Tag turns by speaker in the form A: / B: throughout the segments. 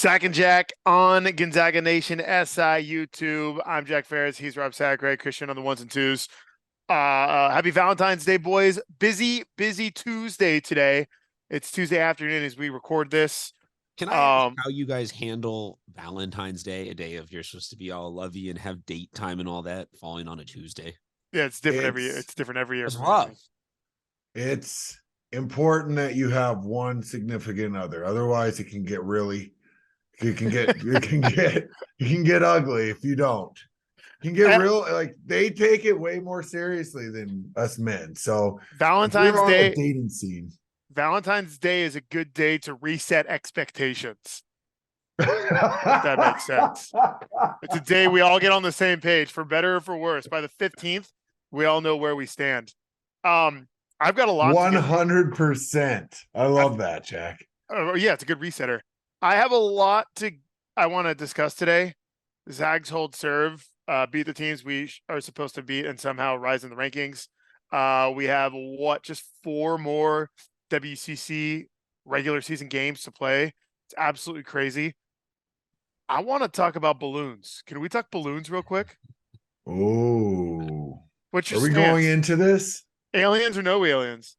A: Sac and Jack on Gonzaga Nation SI YouTube. I'm Jack Ferris. He's Rob Sacre, Christian on the ones and twos. Happy Valentine's Day, boys. Busy Tuesday today. It's Tuesday afternoon as we record this.
B: Can I ask how you guys handle Valentine's Day, a day of you're supposed to be all lovey and have date time and all that, falling on a Tuesday?
A: Yeah, it's different every year. It's different every year.
B: It's rough.
C: It's important that you have one significant other. Otherwise, it can get ugly if you don't. It can get real. Like, they take it way more seriously than us men. So
A: Valentine's Day
C: dating scene.
A: Valentine's Day is a good day to reset expectations. If that makes sense. It's a day we all get on the same page, for better or for worse. By the 15th, we all know where we stand. I've got a lot.
C: 100%. I love that, Jack.
A: Yeah, it's a good resetter. I have a lot I want to discuss today. Zags hold serve, beat the teams we are supposed to beat and somehow rise in the rankings. We have just 4 more WCC regular season games to play. It's absolutely crazy. I want to talk about balloons. Can we talk balloons real quick?
C: Oh,
A: what's your
C: are we
A: stance?
C: going into this?
A: Aliens or no aliens?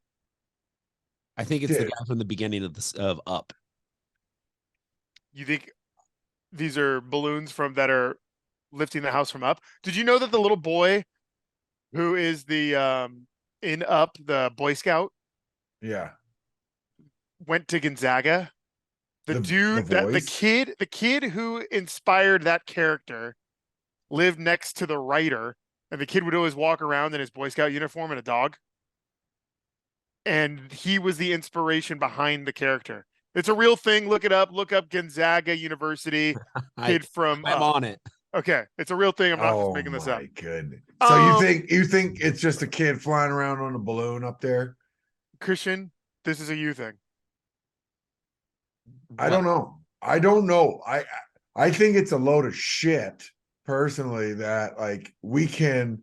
B: I think it's the guy from the beginning of Up.
A: You think these are balloons that are lifting the house from Up? Did you know that the little boy who is the in Up, the Boy Scout, went to Gonzaga? The kid who inspired that character lived next to the writer, and the kid would always walk around in his Boy Scout uniform and a dog. And he was the inspiration behind the character. It's a real thing. Look it up. Look up Gonzaga University kid from.
B: I'm on it.
A: Okay, it's a real thing. I'm not just making this up.
C: Oh my goodness! So you think it's just a kid flying around on a balloon up there?
A: Christian, this is a you thing.
C: I don't know. I think it's a load of shit, personally, that like we can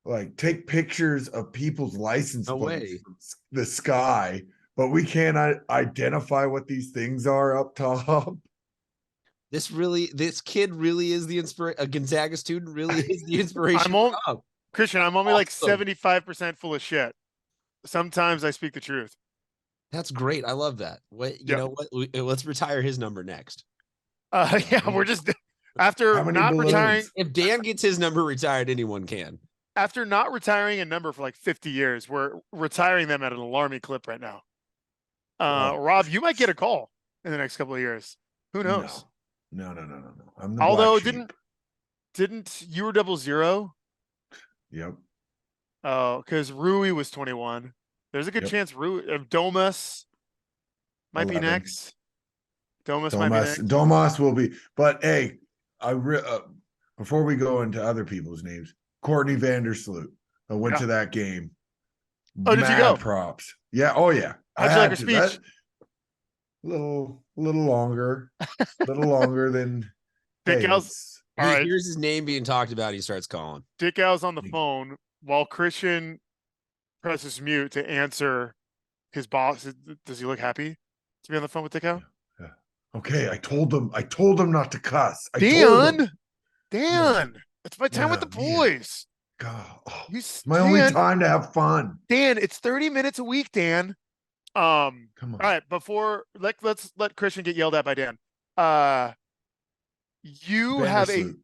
C: like take pictures of people's license plates from the sky, but we can't identify what these things are up top.
B: This kid really is the inspiration. A Gonzaga student really is the inspiration.
A: Christian, I'm only like 75% full of shit. Sometimes I speak the truth.
B: That's great. I love that. You know what? Let's retire his number next.
A: Yeah, we're just after not retiring.
B: If Dan gets his number retired, anyone can.
A: After not retiring a number for like 50 years, we're retiring them at an alarming clip right now. Rob, you might get a call in the next couple of years. Who knows?
C: No. I'm the
A: Although
C: black sheep.
A: didn't you were 00?
C: Yep.
A: Oh, because Rui was 21. There's a good chance Domas might 11. Be next. Domas might be next.
C: Domas will be. But hey, before we go into other people's names, Courtney Vandersloot. I went to that game.
A: Oh, did you go?
C: Props. Yeah. Oh, yeah.
A: How'd you like her speech?
C: Little longer than
A: Dick Al's.
B: All right. Here's his name being talked about. He starts calling.
A: Dick Al's on the phone while Christian presses mute to answer his boss. Does he look happy to be on the phone with Dick Al?
C: Yeah. Okay. I told him not to cuss.
A: Dan, it's my time with the boys.
C: God, it's my only time to have fun.
A: Dan, it's 30 minutes a week, Dan.
C: Come on.
A: All right, let's let Christian get yelled at by Dan. You have a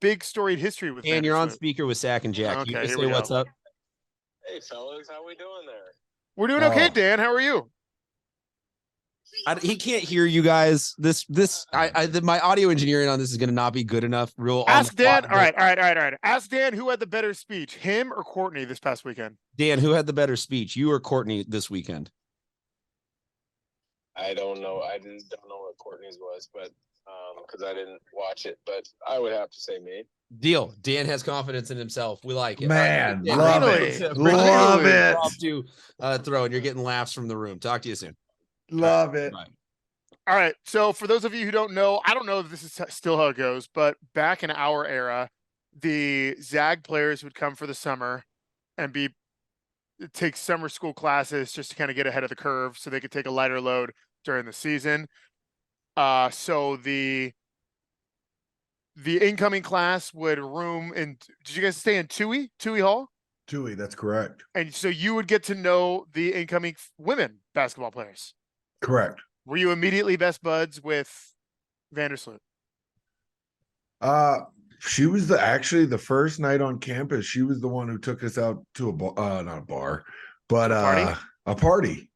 A: big storied history with Dan.
B: You're on speaker with Sac and Jack.
A: Okay,
B: you say what's up?
D: Hey fellas, how we doing there?
A: We're doing okay, Dan. How are you?
B: He can't hear you guys. My audio engineering on this is going to not be good enough.
A: Ask Dan. All right. Ask Dan who had the better speech, him or Courtney this past weekend.
B: Dan, who had the better speech, you or Courtney this weekend?
D: I don't know. I just don't know what Courtney's was, but because I didn't watch it, but I would have to say me.
B: Deal. Dan has confidence in himself. We like it.
C: Man, love it. Love it.
B: To throw, and you're getting laughs from the room. Talk to you soon.
C: Love it.
B: Bye.
A: All right. So for those of you who don't know, I don't know if this is still how it goes, but back in our era, the Zag players would come for the summer and take summer school classes just to kind of get ahead of the curve so they could take a lighter load during the season. So the incoming class would room in. Did you guys stay in Tui Hall?
C: Tui, that's correct.
A: And so you would get to know the incoming women basketball players.
C: Correct.
A: Were you immediately best buds with Vandersloot?
C: She was actually the first night on campus. She was the one who took us out to a bar, not a bar, but a party.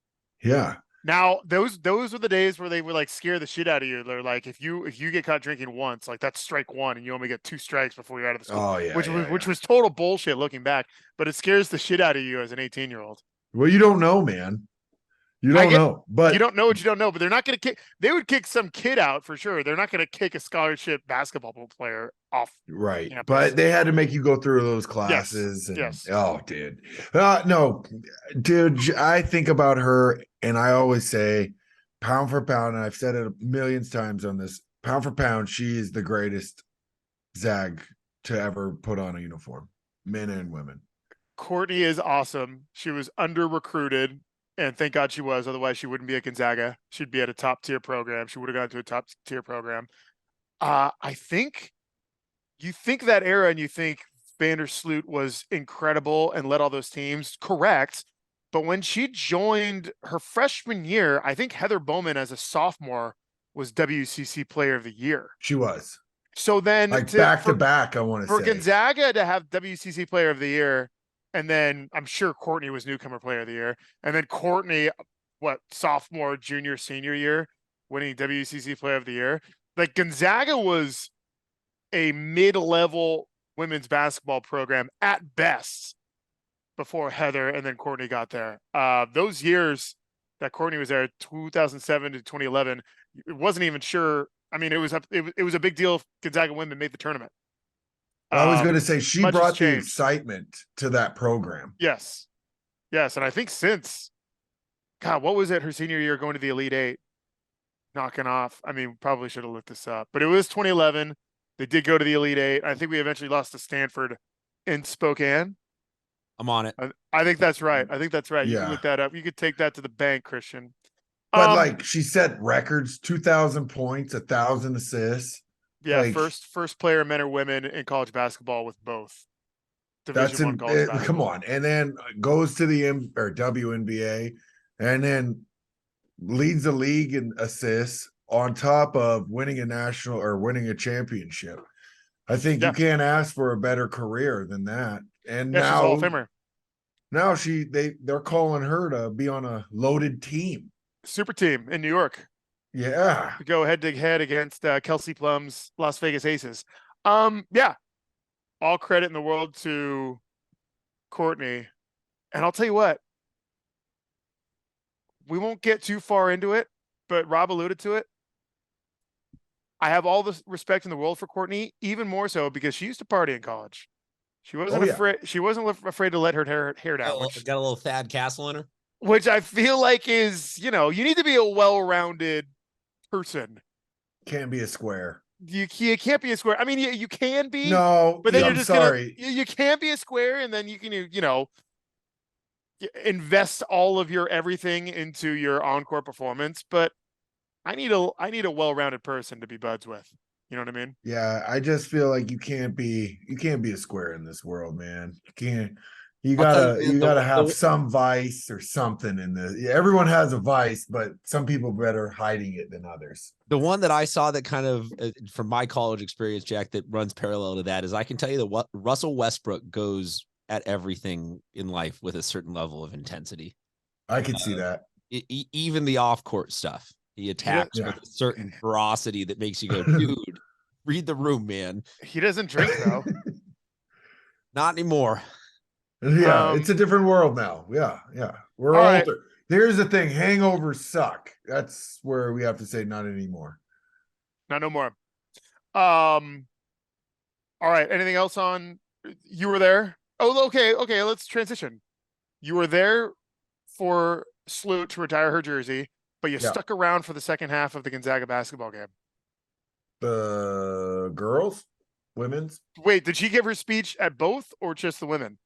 C: Yeah.
A: Now those were the days where they would like scare the shit out of you. They're like, if you get caught drinking once, like that's strike one, and you only get 2 strikes before you're out of the school.
C: Oh yeah,
A: which was total bullshit looking back, but it scares the shit out of you as an 18-year-old.
C: Well, you don't know, man. You don't know, but
A: you don't know what you don't know. But they're not going to kick. They would kick some kid out for sure. They're not going to kick a scholarship basketball player off.
C: Right,
A: campus.
C: but they had to make you go through those classes.
A: Yes.
C: Oh, dude. No, dude. I think about her, and I always say, pound for pound, and I've said it millions times on this. Pound for pound, she is the greatest Zag to ever put on a uniform, men and women.
A: Courtney is awesome. She was under recruited. And thank God she was. Otherwise, she wouldn't be at Gonzaga. She'd be at a top tier program. She would have gone to a top tier program. I think you think that era and you think Vandersloot was incredible and led all those teams. Correct. But when she joined her freshman year, I think Heather Bowman as a sophomore was WCC Player of the Year.
C: She was.
A: So then
C: like back to back, I want to say.
A: For Gonzaga to have WCC Player of the Year, and then I'm sure Courtney was newcomer player of the year. And then Courtney, sophomore, junior, senior year, winning WCC player of the year. Like Gonzaga was a mid-level women's basketball program at best before Heather and then Courtney got there. Those years that Courtney was there, 2007 to 2011, it wasn't even sure. I mean, it was a big deal if Gonzaga women made the tournament.
C: I was going to say she brought the
A: changed.
C: excitement to that program.
A: Yes. And I think since, God, what was it? Her senior year going to the Elite Eight, knocking off. I mean, probably should have looked this up, but it was 2011. They did go to the Elite Eight. I think we eventually lost to Stanford in Spokane.
B: I'm on it.
A: I think that's right. You
C: Yeah.
A: can look that up. You could take that to the bank, Christian.
C: But like she set records, 2,000 points, 1,000 assists.
A: Yeah,
C: like,
A: first player, men or women, in college basketball with both. Division I college basketball.
C: Come on, and then goes to the WNBA, and then leads the league in assists on top of winning a national or winning a championship. I think you can't ask for a better career than that. And now,
A: she's Hall of Famer.
C: Now they're calling her to be on a loaded team,
A: super team in New York.
C: Yeah,
A: to go head to head against Kelsey Plum's Las Vegas Aces. Yeah, all credit in the world to Courtney, and I'll tell you what, we won't get too far into it, but Rob alluded to it. I have all the respect in the world for Courtney, even more so because she used to party in college. She wasn't afraid. She wasn't afraid to let her hair down.
B: Got a little Thad Castle in her,
A: which I feel like is, you need to be a well-rounded person.
C: Can't be a square.
A: You can't be a square. I mean, you can be.
C: No,
A: but then you're just you can't be a square, and then you can invest all of your everything into your on-court performance. But I need a well-rounded person to be buds with. You know what I mean?
C: Yeah, I just feel like you can't be a square in this world, man. You can't. You gotta have some vice or something in this. Everyone has a vice, but some people better hiding it than others.
B: The one that I saw that kind of from my college experience, Jack, that runs parallel to that is I can tell you that Russell Westbrook goes at everything in life with a certain level of intensity.
C: I can see that.
B: Even the off-court stuff, he attacks with a certain ferocity that makes you go, dude, read the room, man.
A: He doesn't drink though.
B: Not anymore.
C: Yeah, it's a different world now. Yeah. We're older. Right. Here's the thing: hangovers suck. That's where we have to say not anymore.
A: Not no more. All right. Anything else on? You were there. Oh, okay. Let's transition. You were there for Sloot to retire her jersey, but you stuck around for the second half of the Gonzaga basketball game.
C: The girls, women's.
A: Wait, did she give her speech at both or just the women?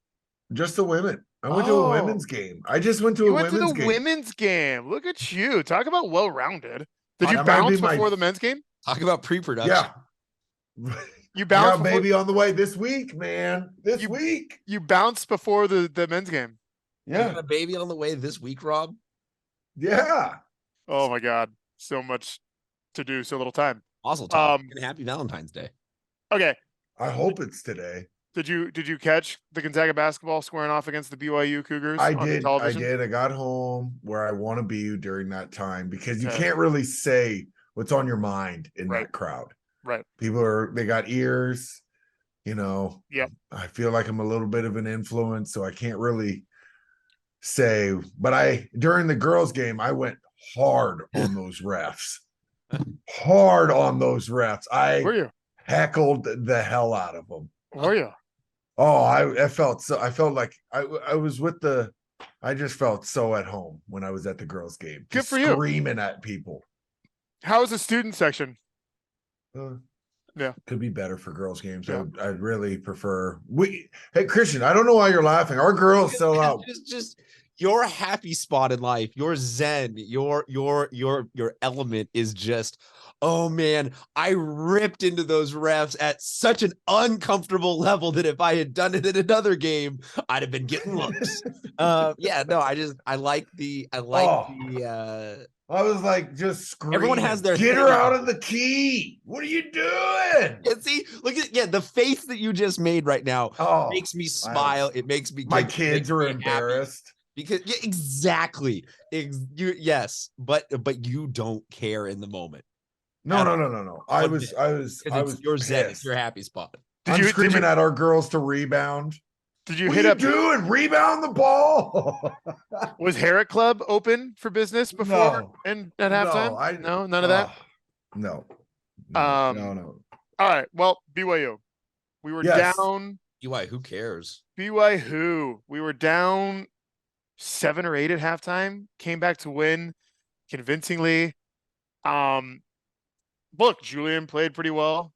C: Just the women. I went to a women's game. I just went to a women's game.
A: Women's game. Look at you. Talk about well-rounded. Did you
C: That might be
A: bounce before the men's game?
B: Talk about pre-production.
C: Yeah.
A: You bounced
C: Yeah, baby, on the way this week, man. This week.
A: You bounced before the men's game.
B: You got
C: Yeah.
B: a baby on the way this week, Rob?
C: Yeah.
A: Oh my God. So much to do, so little time.
B: Also, Tom, and happy Valentine's Day.
A: Okay.
C: I hope it's today.
A: Did you catch the Gonzaga basketball squaring off against the BYU Cougars?
C: I
A: on
C: did.
A: television?
C: I did. I got home where I want to be during that time because you
A: Okay.
C: can't really say what's on your mind in
A: Right.
C: that crowd.
A: Right.
C: They got ears, you know.
A: Yep.
C: I feel like I'm a little bit of an influence, so I can't really say, but during the girls' game, I went hard on those refs. Hard on those refs.
A: Were you?
C: Heckled the hell out of them.
A: Were you?
C: Oh, I felt like I was I just felt so at home when I was at the girls' game.
A: Good
C: Just
A: for you.
C: Screaming at people.
A: How was the student section?
C: Yeah. Could be better for girls' games.
A: Yeah.
C: I'd really prefer hey Christian, I don't know why you're laughing. Our girls sell out.
B: Just your happy spot in life, your zen, your element is just, oh man, I ripped into those refs at such an uncomfortable level that if I had done it in another game, I'd have been getting looks. Yeah, no, I like the
C: I was like just screaming.
B: Everyone has their
C: get her
B: thing.
C: out of the key. What are you doing?
B: And see, look at the face that you just made right now.
C: Oh,
B: Makes me smile. It makes me
C: my
B: giggle,
C: kids
B: makes
C: are
B: me happy.
C: embarrassed.
B: Because exactly. Yes, but you don't care in the moment.
C: No. I was
B: Your zen, it's
C: pissed.
B: your happy spot.
C: I'm screaming at our girls to rebound.
A: Did you
C: what
A: hit
C: are
A: up?
C: you doing? Rebound the ball.
A: Was Herrick Club open for business before and at halftime? No, none of that.
C: No.
A: No. All right. Well, BYU. We were down.
B: BYU, who cares?
A: BYU. We were down 7 or 8 at halftime. Came back to win convincingly. Look, Julian played pretty well.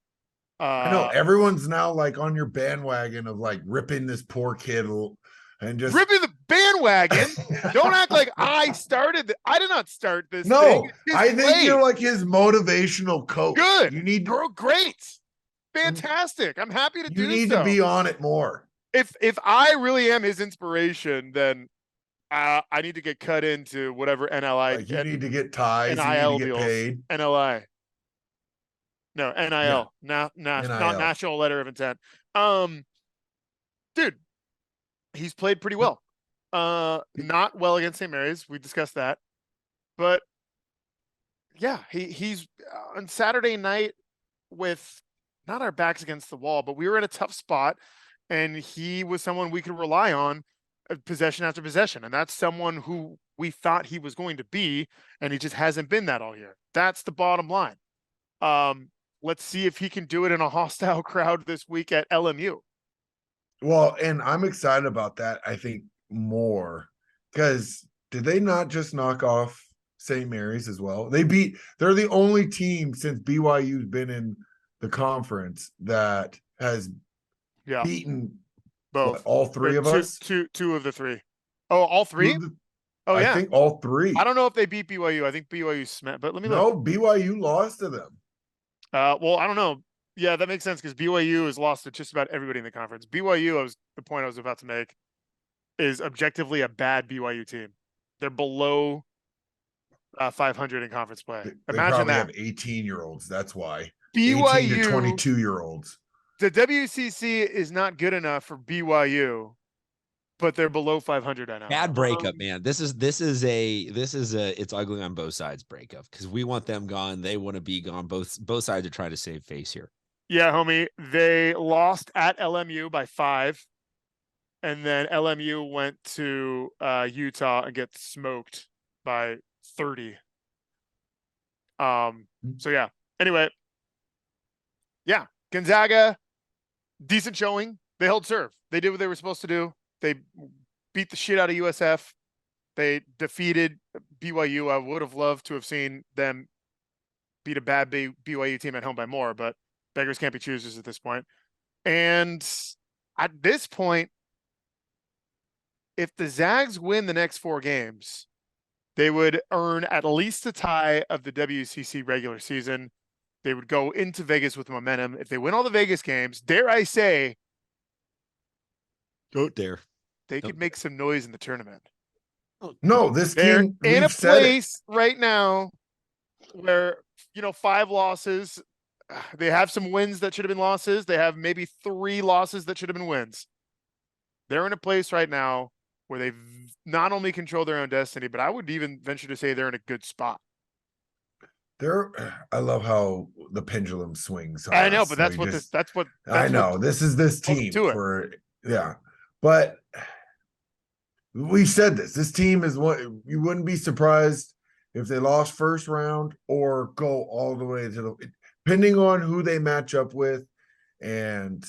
C: I know everyone's now like on your bandwagon of like ripping this poor kid and just
A: ripping the bandwagon. Don't act like I started. I did not start this.
C: No,
A: thing.
C: I think you're like his motivational coach.
A: Good.
C: You need
A: great, fantastic. I'm happy to do.
C: You need to be on it more.
A: If I really am his inspiration, then I need to get cut into whatever NLI.
C: Like you need to get ties.
A: NIL
C: you need to get paid.
A: NLI. No, NIL. Not national letter of intent. Dude, he's played pretty well. Not well against St. Mary's. We discussed that. But yeah, he's on Saturday night with not our backs against the wall, but we were in a tough spot, and he was someone we could rely on possession after possession. And that's someone who we thought he was going to be, and he just hasn't been that all year. That's the bottom line. Let's see if he can do it in a hostile crowd this week at LMU.
C: Well, and I'm excited about that. I think more because did they not just knock off St. Mary's as well? They're the only team since BYU's been in the conference that has beaten both all three of us.
A: Two of the three. Oh, all three?
C: I think all three.
A: I don't know if they beat BYU. I think BYU smacked, but let me look.
C: No, BYU lost to them.
A: Well, I don't know. Yeah, that makes sense because BYU has lost to just about everybody in the conference. BYU, the point I was about to make, is objectively a bad BYU team. They're below 500 in conference play.
C: They
A: Imagine
C: probably
A: that.
C: have 18-year-olds. That's why.
A: BYU
C: 18 to 22-year-olds.
A: The WCC is not good enough for BYU, but they're below 500 right now.
B: Bad breakup, man. This is a it's ugly on both sides breakup because we want them gone. They want to be gone. Both sides are trying to save face here.
A: Yeah, homie. They lost at LMU by 5, and then LMU went to Utah and get smoked by 30. So yeah. Anyway, yeah, Gonzaga, decent showing. They held serve. They did what they were supposed to do. They beat the shit out of USF. They defeated BYU. I would have loved to have seen them beat a bad BYU team at home by more, but beggars can't be choosers at this point. And at this point, if the Zags win the next 4 games, They would earn at least a tie of the WCC regular season. They would go into Vegas with momentum. If they win all the Vegas games, dare I say,
B: Don't dare.
A: they could make some noise in the tournament.
C: No, this
A: They're
C: team,
A: in a
C: we've said it.
A: place right now where, 5 losses. They have some wins that should have been losses. They have maybe 3 losses that should have been wins. They're in a place right now where they not only control their own destiny, but I would even venture to say they're in a good spot.
C: I love how the pendulum swings.
A: I know, but that's what
C: I know. This is this team but we've said this team is what you wouldn't be surprised if they lost first round or go all the way to the, depending on who they match up with. And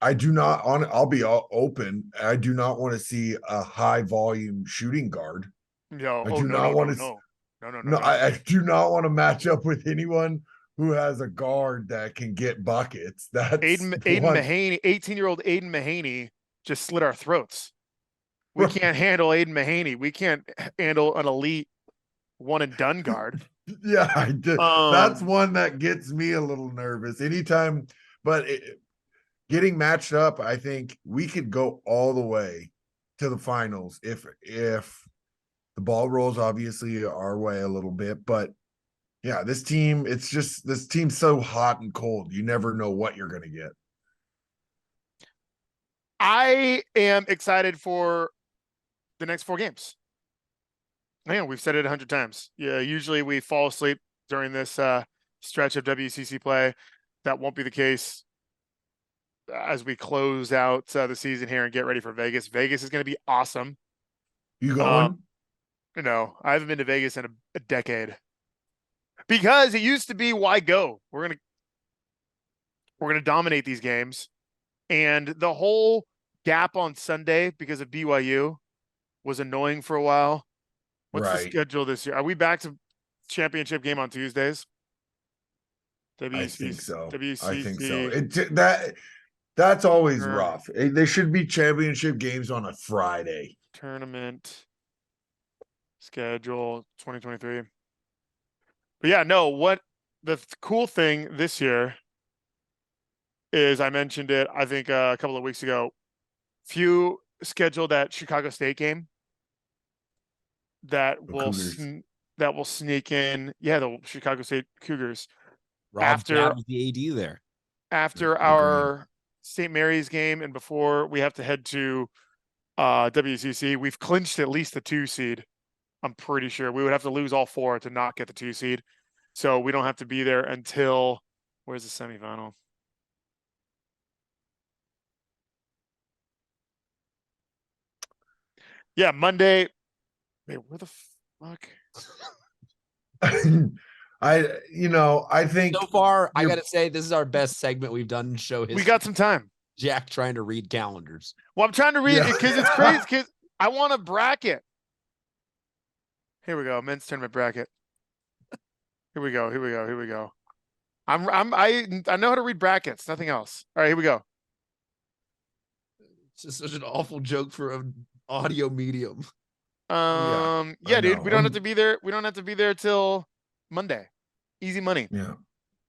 C: I do not I'll be open. I do not want to see a high volume shooting guard.
A: No,
C: I do not want to. No, I do not want to match up with anyone who has a guard that can get buckets. That's
A: Aiden Mahaney, 18-year-old Aiden Mahaney just slit our throats. We can't handle Aiden Mahaney. We can't handle an elite one and done guard.
C: Yeah, I did. That's one that gets me a little nervous anytime, but getting matched up, I think we could go all the way to the finals if the ball rolls obviously our way a little bit. But yeah, this team's so hot and cold. You never know what you're going to get.
A: I am excited for the next 4 games. Man, we've said it 100 times. Yeah, usually we fall asleep during this stretch of WCC play. That won't be the case as we close out the season here and get ready for Vegas. Vegas is going to be awesome.
C: You going?
A: No, I haven't been to Vegas in a decade because it used to be why go? We're gonna dominate these games, and the whole gap on Sunday because of BYU was annoying for a while. What's the schedule this year? Are we back to championship game on Tuesdays?
C: I think so.
A: WCC.
C: I think so. That's always rough. There should be championship games on a Friday.
A: Tournament schedule 2023. But yeah, no, what the cool thing this year is, I mentioned it, I think a couple of weeks ago, few scheduled that Chicago State game that will sneak in. Yeah, the Chicago State Cougars. After
B: the AD there.
A: After our St. Mary's game and before we have to head to WCC, we've clinched at least the 2 seed. I'm pretty sure we would have to lose all 4 to not get the 2 seed. So we don't have to be there until, where's the semifinal? Yeah, Monday. Wait, where the fuck?
C: I think
B: so far, I gotta say, this is our best segment we've done in show history.
A: We got some time.
B: Jack trying to read calendars.
A: Well, I'm trying to read it because it's crazy. Because I want a bracket. Here we go, men's tournament bracket. Here we go. I know how to read brackets. Nothing else. All right, here we go.
B: It's just such an awful joke for an audio medium.
A: Yeah, dude, we don't have to be there. We don't have to be there till Monday. Easy money.
C: Yeah.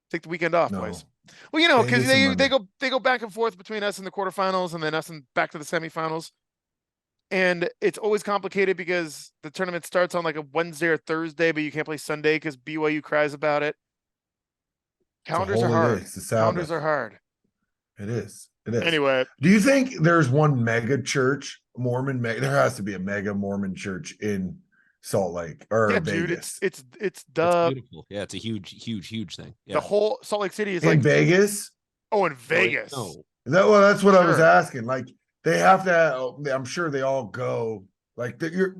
A: Take the weekend off, boys. Well, because they go back and forth between us and the quarterfinals and then us and back to the semifinals. And it's always complicated because the tournament starts on like a Wednesday or Thursday, but you can't play Sunday because BYU cries about it. Calendars are hard. Calendars are hard.
C: It is.
A: Anyway,
C: do you think there's one mega church, there has to be a mega Mormon church in Salt Lake or Vegas?
A: Dude, it's
B: It's beautiful. Yeah, it's a huge thing. Yeah.
A: The whole Salt Lake City is
C: in Vegas.
A: Oh, in Vegas.
B: No.
C: That's what I was asking. Like they have to. I'm sure they all go. Like their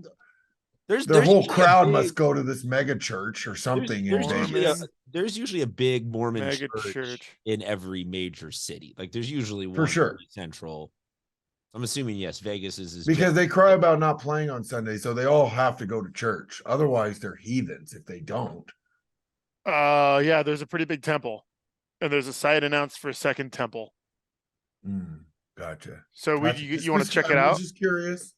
C: whole crowd must go to this mega church or something in Vegas.
B: There's usually a big Mormon church in every major city. Like there's usually one
C: for sure
B: central. I'm assuming yes, Vegas is
C: because they cry about not playing on Sunday, so they all have to go to church. Otherwise, they're heathens if they don't.
A: Yeah, there's a pretty big temple, and there's a site announced for a second temple.
C: Gotcha.
A: So you want to check it out?
C: Just curious.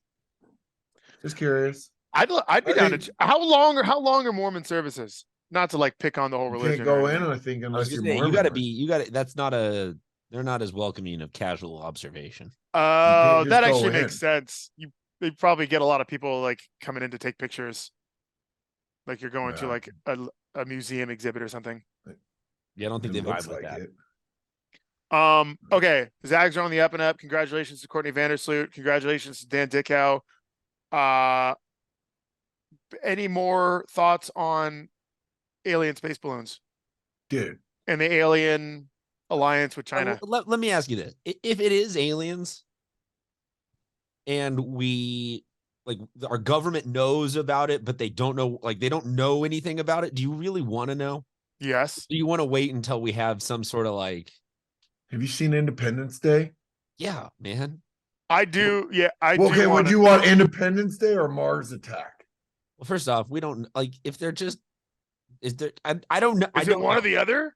A: I'd be
C: I
A: down
C: think-
A: to how long are Mormon services? Not to like pick on the whole
C: You
A: religion.
C: can't go
A: or
C: in,
A: anything.
C: I think,
B: I was
C: unless
B: gonna
C: you're
B: say,
C: Mormon.
B: you gotta
C: right?
B: be, you gotta, that's not a, they're not as welcoming of casual observation.
A: Oh,
C: just
A: that
C: go
A: actually
C: in.
A: makes sense. They probably get a lot of people like coming in to take pictures. Like you're going to
C: Yeah.
A: like a museum exhibit or something.
B: Yeah, I don't think they
C: It looks
B: vibe with
C: like
B: that.
C: it.
A: Okay. Zags are on the up and up. Congratulations to Courtney Vandersloot. Congratulations to Dan Dickau. Any more thoughts on alien space balloons
C: Dude,
A: and the alien alliance with China?
B: Let me ask you this: if it is aliens, and we like our government knows about it, but they don't know, like they don't know anything about it, do you really want to know?
A: Yes.
B: Do you want to wait until we have some sort of like,
C: have you seen Independence Day?
B: yeah, man?
A: I do. Yeah, I
C: Well,
A: do.
C: okay, would
A: wanna-
C: you want Independence Day or Mars Attack?
B: Well, first off, we don't like if they're just is there. I don't know. I
A: Is it
B: don't
A: one
B: know.
A: or the other?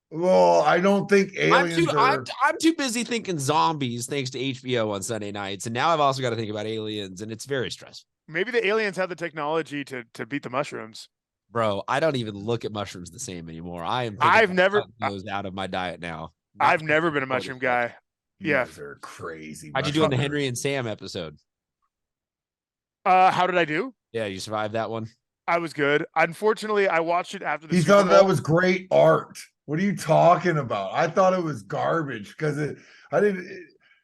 C: Well, I don't think aliens are.
B: I'm too busy thinking zombies thanks to HBO on Sunday nights, and now I've also got to think about aliens, and it's very stressful.
A: Maybe the aliens have the technology to beat the mushrooms.
B: Bro, I don't even look at mushrooms the same anymore. I am.
A: I've never-
B: those out of my diet now.
A: I've never been a mushroom guy.
C: You
A: Yeah.
C: guys are crazy.
B: How'd you do in the
C: mushroom
B: Henry and Sam episode?
A: How did I do?
B: Yeah, you survived that one.
A: I was good. Unfortunately, I watched it after the
C: He
A: Super
C: thought that
A: Bowl.
C: was great art. What are you talking about? I thought it was garbage because I didn't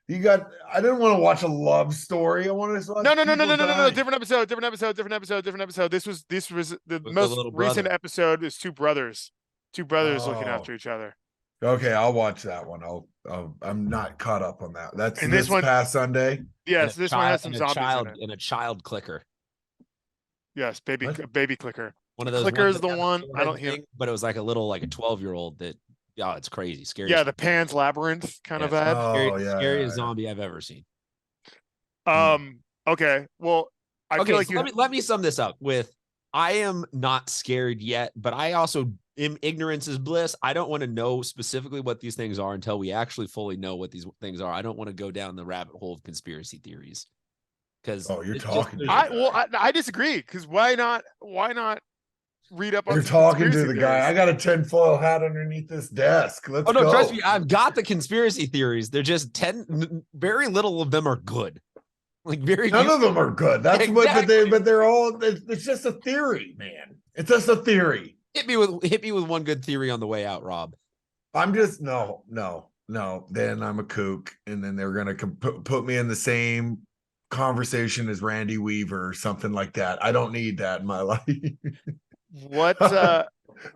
C: want to watch a love story. I wanted to watch
A: No.
C: people die.
A: Different episode. This was the
B: Was the
A: most
B: little
A: recent
B: brother.
A: episode is two brothers looking
C: Oh.
A: after each other.
C: Okay, I'll watch that one. I'm not caught up on that. That's
A: And this one-
C: past Sunday.
A: Yes,
B: And a
A: this one has
B: child-
A: some
B: and a
A: zombies
B: child
A: in it.
B: and a child clicker.
A: Yes,
C: What?
A: baby clicker.
B: One of those.
A: Clicker's
B: ones that
A: the
B: has a
A: one- I
B: forehead
A: don't hear-
B: thing, but it was like a 12-year-old that. Oh, it's crazy, scary.
A: Yeah, the Pan's Labyrinth kind of
B: Yes.
A: vibe.
C: Oh, yeah,
B: scariest
C: yeah.
B: zombie I've ever seen.
A: Okay. Well, I
B: Okay,
A: feel like
B: so let me sum this up with: I am not scared yet, but I also am ignorance is bliss. I don't want to know specifically what these things are until we actually fully know what these things are. I don't want to go down the rabbit hole of conspiracy theories. Because
C: Oh, you're talking to
A: I disagree because why not read up on
C: You're
A: some
C: talking to
A: conspiracy
C: the guy. I
A: theories?
C: got a tinfoil hat underneath this desk. Let's
B: Oh no,
C: go.
B: trust me, I've got the conspiracy theories. They're just very little of them are good. Like very
C: None
B: few.
C: of them are good. That's
B: Exactly.
C: but they're all. It's just a theory, man. It's just a theory.
B: Hit me with one good theory on the way out, Rob.
C: I'm just no. Then I'm a kook, and then they're gonna put me in the same conversation as Randy Weaver or something like that. I don't need that in my life.
A: What?
C: I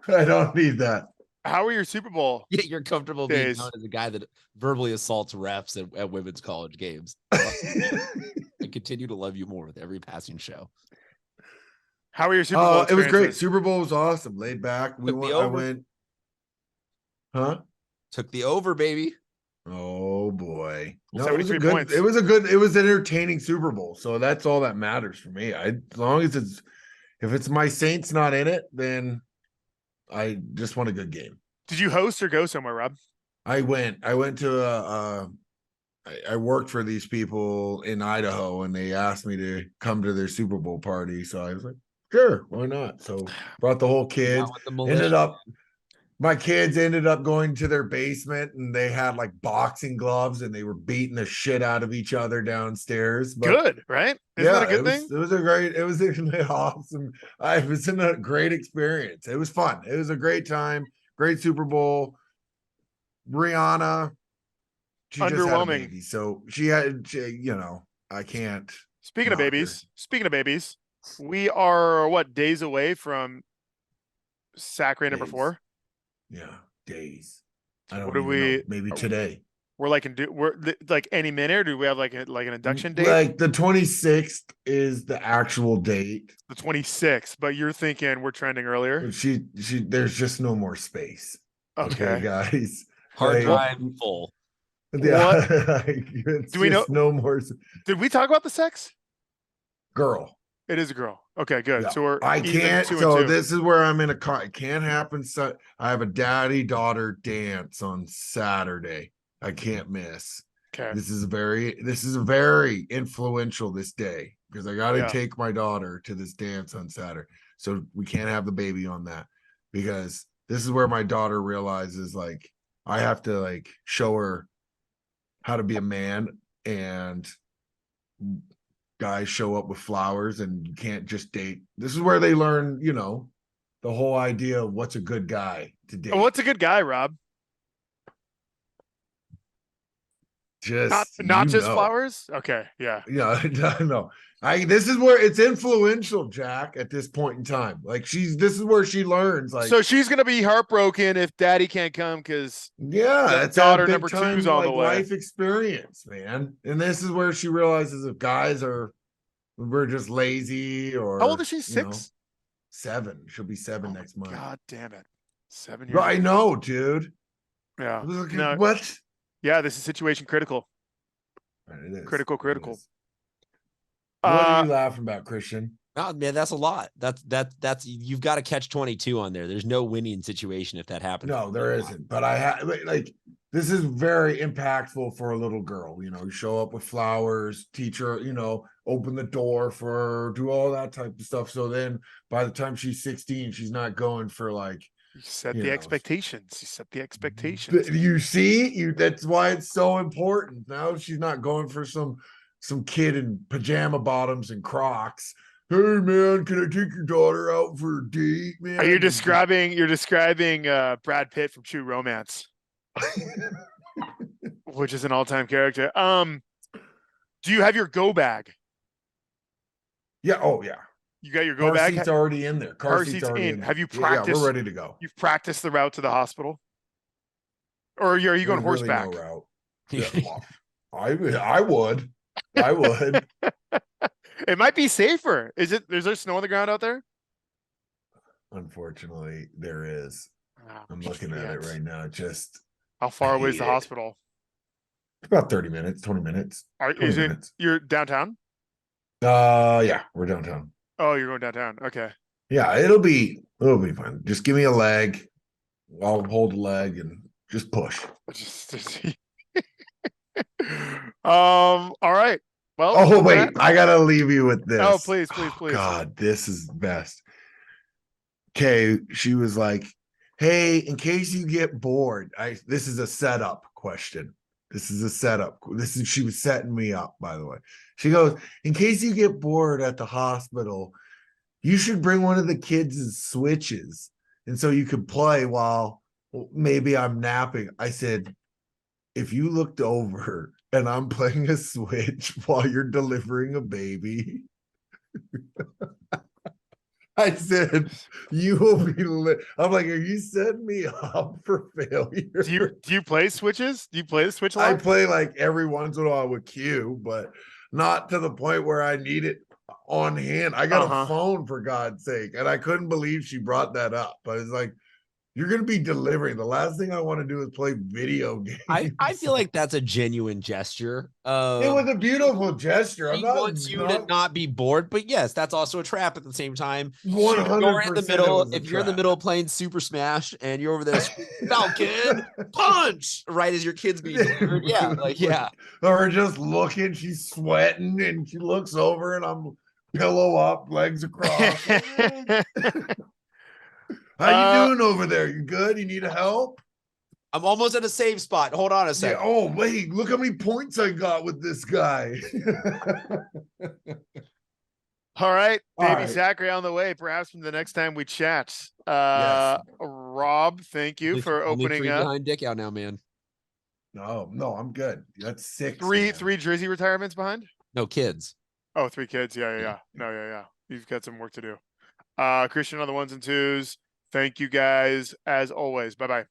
C: don't need that.
A: How are your Super Bowl?
B: You're comfortable being
A: Days.
B: known as a guy that verbally assaults refs at women's college games. I continue to love you more with every passing show.
A: How are your Super Bowl?
C: It was great.
A: experiences?
C: Super Bowl was awesome. Laid back.
B: Took the
C: I
B: over.
C: went. Huh?
B: Took the over, baby.
C: Oh boy. No, it was
A: 73
C: a good
A: points.
C: it was an entertaining Super Bowl. So that's all that matters for me. As long as if it's my Saints not in it, then I just want a good game.
A: Did you host or go somewhere, Rob?
C: I went to I worked for these people in Idaho and they asked me to come to their Super Bowl party. So I was like, sure, why not? So brought the whole kids.
B: Not with the militia.
C: My kids ended up going to their basement and they had like boxing gloves and they were beating the shit out of each other downstairs. But
A: Good, right? Isn't that a good thing?
C: It was an awesome. It was a great experience. It was fun. It was a great time. Great Super Bowl. Rihanna, she just had a
A: Underwhelming.
C: baby, so I can't.
A: Speaking of
C: Knocker.
A: babies, we are what days away from Sacre number
C: Days.
A: 4.
C: Yeah, days. I don't
A: What do
C: even
A: we-
C: know. Maybe today.
A: We're like any minute, or do we have like an induction date?
C: Like the 26th is the actual date.
A: The 26th, but you're thinking we're trending earlier.
C: But she there's just no more space.
A: Okay.
C: Guys.
B: Hard
C: Like,
B: drive full.
C: Yeah, it's
A: Do we
C: just no more
A: Did we talk about the sex?
C: girl.
A: It is a girl. Okay, good.
C: Yeah.
A: So we're
C: I
A: even
C: can't.
A: 2 and
C: So
A: 2.
C: this is where I'm in a car. It can't happen. So I have a daddy-daughter dance on Saturday. I can't miss.
A: Okay.
C: This is very influential this day. because I got to
A: Yeah.
C: take my daughter to this dance on Saturday. So we can't have the baby on that, because this is where my daughter realizes like I have to like show her how to be a man, and guys show up with flowers and you can't just date. This is where they learn, you know, the whole idea of what's a good guy to date.
A: What's a good guy, Rob?
C: Just
A: Not
C: you
A: just
C: know.
A: flowers. Okay, yeah.
C: Yeah, no. This is where it's influential, Jack, at this point in time. Like this is where she learns. Like,
A: So she's gonna be heartbroken if Daddy can't come because
C: yeah, it's
A: daughter
C: a big
A: number
C: time,
A: two's on the
C: like
A: way.
C: life experience, man. And this is where she realizes if guys we're just lazy, or
A: How old is she?
C: you
A: 6?
C: know, 7. She'll be 7 next month.
A: God damn it! 7 years.
C: Bro, I know, dude.
A: Yeah.
C: Like,
A: No.
C: what?
A: Yeah, this is situation critical.
C: It is.
A: Critical.
C: It is. What are
A: Uh,
C: you laughing about, Christian?
B: Oh, man, that's a lot. That's you've got to catch 22 on there. There's no winning situation if that happens.
C: No, there isn't. But I have like this is very impactful for a little girl. You know, you show up with flowers, teach her, you know, open the door for her, do all that type of stuff. So then by the time she's 16, she's not going for like
A: you set
C: you
A: the
C: know,
A: expectations. You set the expectations.
C: You see, that's why it's so important. Now she's not going for some kid in pajama bottoms and Crocs. Hey man, can I take your daughter out for a date, man?
A: Are you describing? You're describing Brad Pitt from True Romance, which is an all-time character. Do you have your go bag?
C: Yeah. Oh yeah.
A: You got your go
C: Car
A: bag.
C: seat's already in there. Car seat's already in.
A: Have you
C: Yeah,
A: practiced?
C: we're ready to go.
A: You've practiced the route to the hospital, or are you going
C: There's really
A: horseback?
C: no route. Yeah, I would. I would.
A: It might be safer. Is there snow on the ground out there?
C: Unfortunately, there is.
A: Oh,
C: I'm looking at it right now. Just
A: how far away is the
C: hate it.
A: hospital?
C: About 30 minutes, 20 minutes. 20 minutes.
A: You're downtown?
C: Yeah, we're downtown.
A: Oh, you're going downtown. Okay.
C: Yeah, it'll be fun. Just give me a leg. I'll hold a leg and just push.
A: All right. Well,
C: oh wait, I gotta leave you with this.
A: Oh, please.
C: God, this is the best. Okay, she was like, "Hey, in case you get bored, this is a setup question. This is a setup. She was setting me up, by the way. She goes, in case you get bored at the hospital, you should bring one of the kids' switches, and so you could play while maybe I'm napping." I said, if you looked over and I'm playing a Switch while you're delivering a baby, I said, you will be lit. I'm like, are you setting me up for failure?
A: Do you play Switches? Do you play the Switch a lot?
C: I play like every once in a while with Q, but not to the point where I need it on hand. I got a phone, for God's sake. And I couldn't believe she brought that up. But it's like, you're going to be delivering. The last thing I want to do is play video games.
B: I feel like that's a genuine gesture.
C: It was a beautiful gesture.
B: He wants you to not be bored, but yes, that's also a trap at the same time.
C: 100%.
B: You're in the middle. If you're in the middle playing Super Smash and you're over there, Falcon punch right as your kid's being delivered. Yeah, like yeah.
C: Or just looking, she's sweating, and she looks over, and I'm pillow up, legs across. How you doing over there? You good? You need help?
B: I'm almost at a save spot. Hold on a second.
C: Yeah. Oh, wait. Look how many points I got with this guy.
A: All right. Baby Sacre on the way. Perhaps from the next time we chat.
C: Yes.
A: Rob, thank you for opening up.
B: Behind Dick out now, man.
C: No, I'm good. That's 6.
A: Three jersey retirements behind?
B: No kids.
A: Oh, 3 kids. Yeah. No, yeah. You've got some work to do. Christian on the 1s and 2s. Thank you guys as always. Bye-bye.